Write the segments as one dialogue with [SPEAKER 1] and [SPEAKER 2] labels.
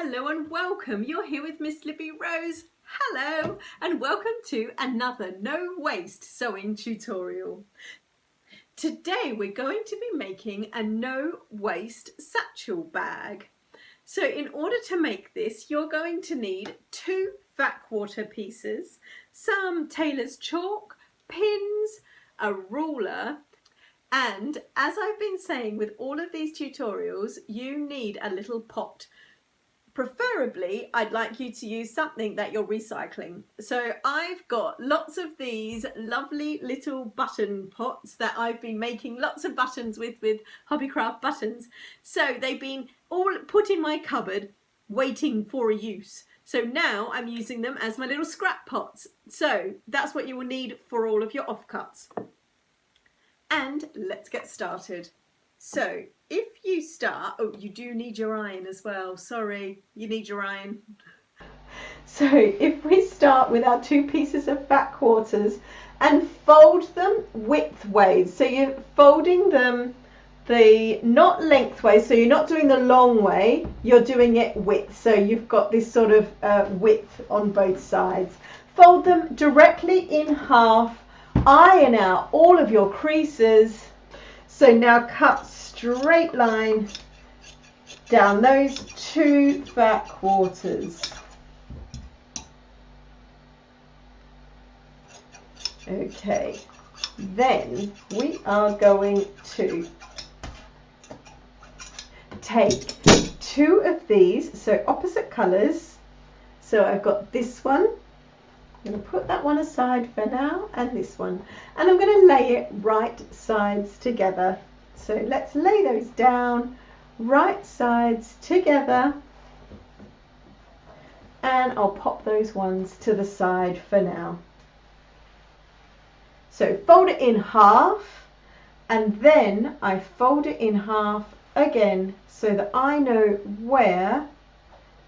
[SPEAKER 1] Hello and welcome. You're here with Miss Libby Rose. Hello and welcome to another no waste sewing tutorial. Today we're going to be making a no waste satchel bag. So in order to make this, you're going to need 2 vac water pieces, some tailor's chalk, pins, a ruler, and as I've been saying with all of these tutorials, you need a little pot. Preferably, I'd like you to use something that you're recycling. So I've got lots of these lovely little button pots that I've been making lots of buttons with Hobbycraft buttons. So they've been all put in my cupboard waiting for a use. So now I'm using them as my little scrap pots. So that's what you will need for all of your offcuts. And let's get started. So if you start, oh, you do need your iron as well. Sorry, you need your iron. So if we start with our 2 pieces of vac quarters and fold them widthways. So you're folding them not lengthways, so you're not doing the long way, you're doing it width. So you've got this sort of width on both sides. Fold them directly in half, iron out all of your creases. So now cut straight line down those 2 vac quarters. Okay, then we are going to take 2 of these, so opposite colours. So I've got this one. I'm going to put that one aside for now, and this one, and I'm going to lay it right sides together. So let's lay those down right sides together, and I'll pop those ones to the side for now. So fold it in half, and then I fold it in half again so that I know where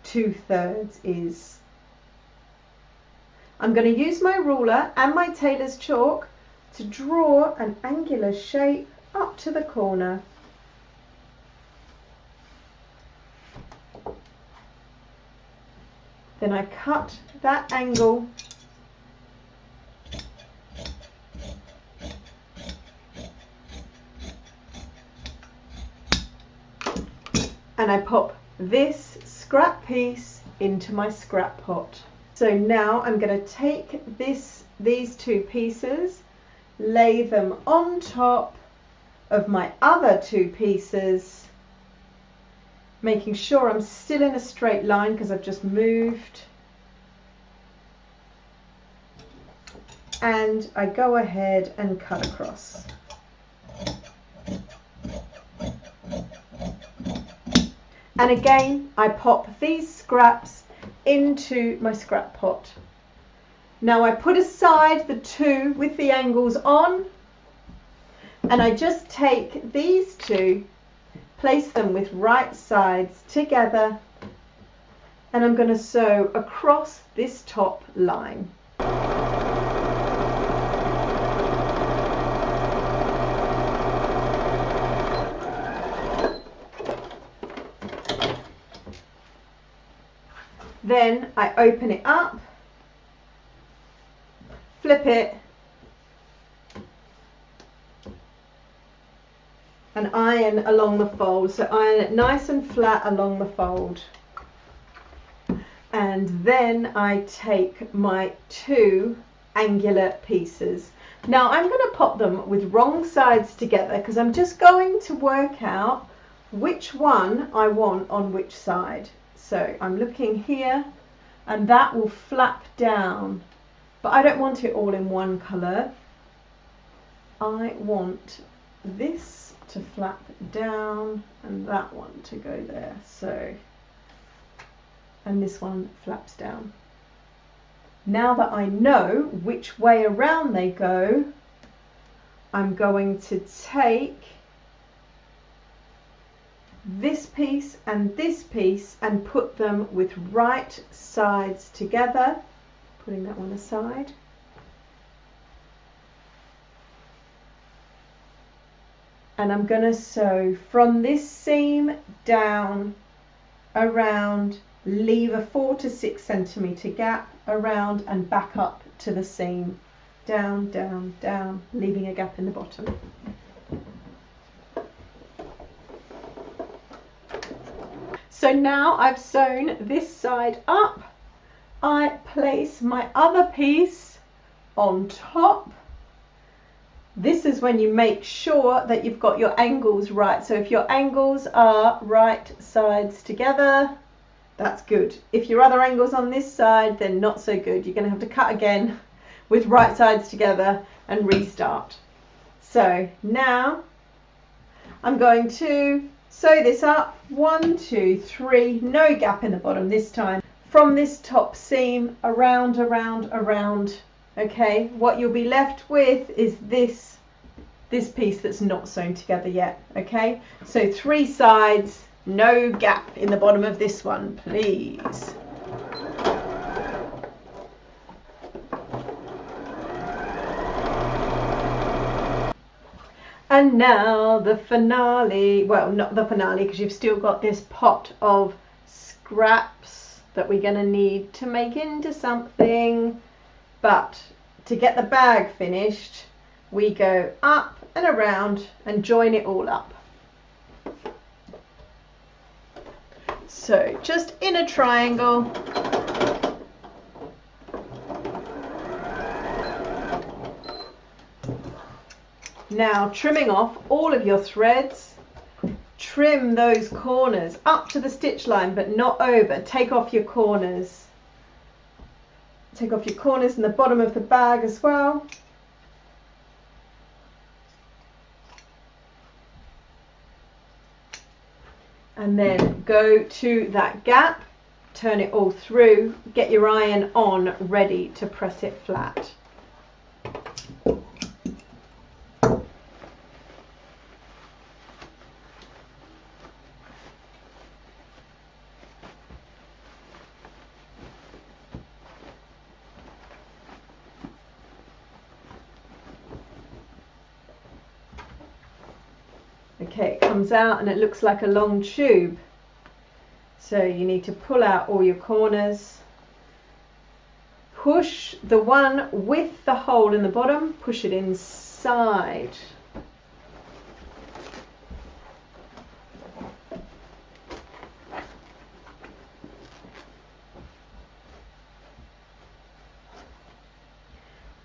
[SPEAKER 1] 2/3 is. I'm going to use my ruler and my tailor's chalk to draw an angular shape up to the corner. Then I cut that angle and I pop this scrap piece into my scrap pot. So now I'm going to take these 2 pieces, lay them on top of my other 2 pieces, making sure I'm still in a straight line because I've just moved. And I go ahead and cut across. And again, I pop these scraps into my scrap pot. Now I put aside the 2 with the angles on, and I just take these 2, place them with right sides together, and I'm going to sew across this top line. Then I open it up, flip it, and iron along the fold. So iron it nice and flat along the fold. And then I take my 2 angular pieces. Now I'm going to pop them with wrong sides together because I'm just going to work out which one I want on which side. So I'm looking here, and that will flap down, but I don't want it all in one colour. I want this to flap down and that one to go there. So, and this one flaps down. Now that I know which way around they go, I'm going to take this piece and put them with right sides together, putting that one aside. And I'm going to sew from this seam down around, leave a 4 to 6 centimetre gap, around and back up to the seam, down, down, down, leaving a gap in the bottom. So now I've sewn this side up, I place my other piece on top. This is when you make sure that you've got your angles right. So if your angles are right sides together, that's good. If your other angles on this side, then not so good. You're going to have to cut again with right sides together and restart. So now I'm going to sew this up, 1, 2, 3, no gap in the bottom this time. From this top seam, around, around, around. Okay, what you'll be left with is this piece that's not sewn together yet. Okay, so 3 sides, no gap in the bottom of this one, please. And now the finale, well, not the finale because you've still got this pot of scraps that we're going to need to make into something. But to get the bag finished, we go up and around and join it all up. So just in a triangle. Now trimming off all of your threads, trim those corners up to the stitch line but not over. Take off your corners. Take off your corners in the bottom of the bag as well. And then go to that gap, turn it all through, get your iron on ready to press it flat. Okay, it comes out and it looks like a long tube. So you need to pull out all your corners. Push the one with the hole in the bottom, push it inside.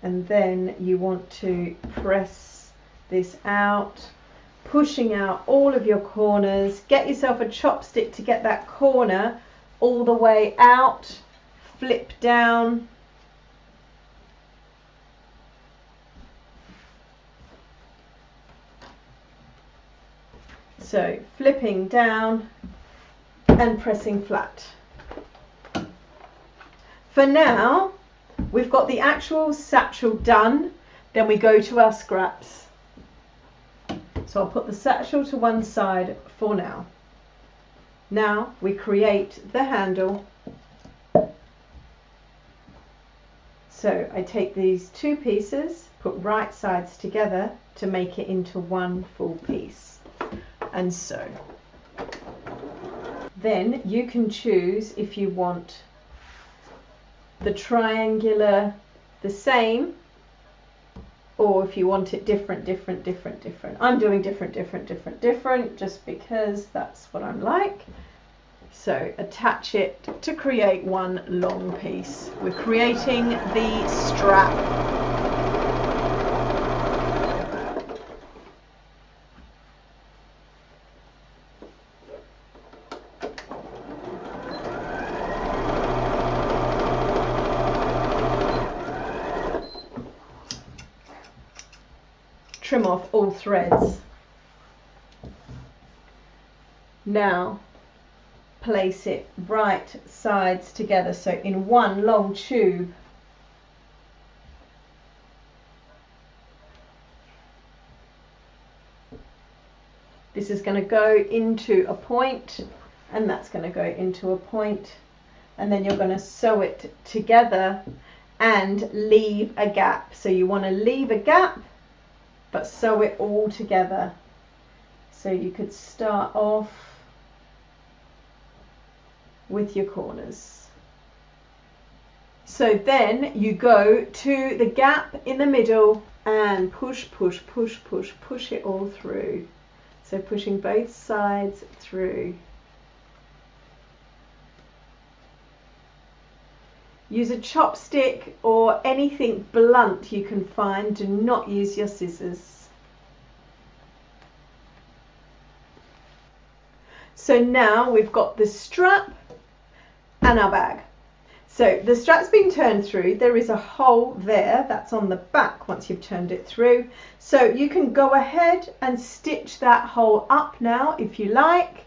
[SPEAKER 1] And then you want to press this out, pushing out all of your corners. Get yourself a chopstick to get that corner all the way out. Flip down. So flipping down and pressing flat. For now, we've got the actual satchel done. Then we go to our scraps. So I'll put the satchel to one side for now. Now we create the handle. So I take these 2 pieces, put right sides together to make it into one full piece, and sew. Then you can choose if you want the triangular the same, or if you want it different. I'm doing different just because that's what I'm like. So attach it to create one long piece. We're creating the strap. Trim off all threads. Now place it right sides together, so in one long tube. This is going to go into a point, and that's going to go into a point, and then you're going to sew it together and leave a gap. So you want to leave a gap but sew it all together. So you could start off with your corners. So then you go to the gap in the middle and push, push, push, push, push it all through. So pushing both sides through. Use a chopstick or anything blunt you can find. Do not use your scissors. So now we've got the strap and our bag. So the strap's been turned through. There is a hole there that's on the back once you've turned it through. So you can go ahead and stitch that hole up now if you like.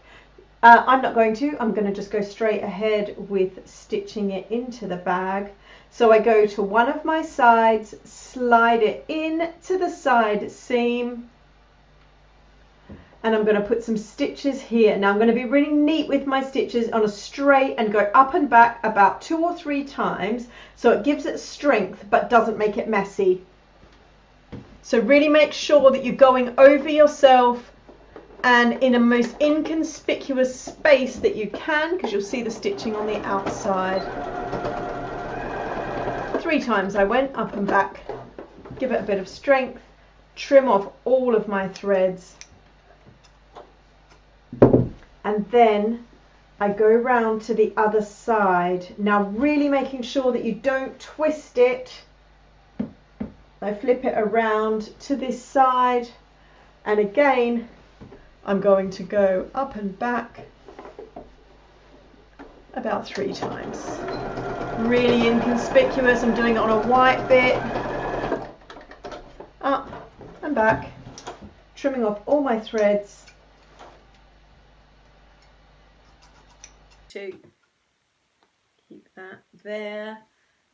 [SPEAKER 1] I'm not going to. I'm going to just go straight ahead with stitching it into the bag. So I go to one of my sides, slide it in to the side seam, and I'm going to put some stitches here. Now I'm going to be really neat with my stitches on a straight and go up and back about 2 or 3 times so it gives it strength but doesn't make it messy. So really make sure that you're going over yourself and in a most inconspicuous space that you can, because you'll see the stitching on the outside. 3 times I went up and back. Give it a bit of strength. Trim off all of my threads. And then I go round to the other side. Now really making sure that you don't twist it. I flip it around to this side, and again I'm going to go up and back about 3 times. Really inconspicuous. I'm doing it on a white bit. Up and back, trimming off all my threads. To keep that there,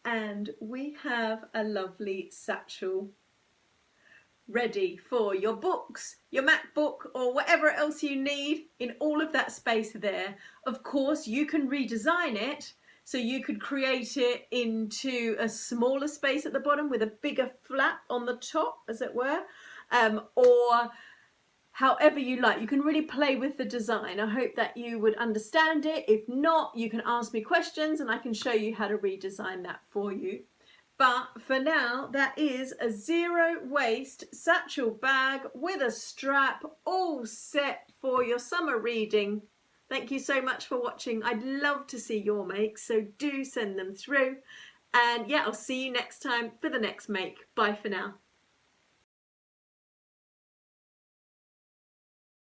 [SPEAKER 1] and we have a lovely satchel ready for your books, your MacBook, or whatever else you need in all of that space there. Of course, you can redesign it, so you could create it into a smaller space at the bottom with a bigger flap on the top, as it were, or however you like. You can really play with the design. I hope that you would understand it. If not, you can ask me questions and I can show you how to redesign that for you. But for now, that is a zero waste satchel bag with a strap, all set for your summer reading. Thank you so much for watching. I'd love to see your makes, so do send them through. And yeah, I'll see you next time for the next make. Bye for now.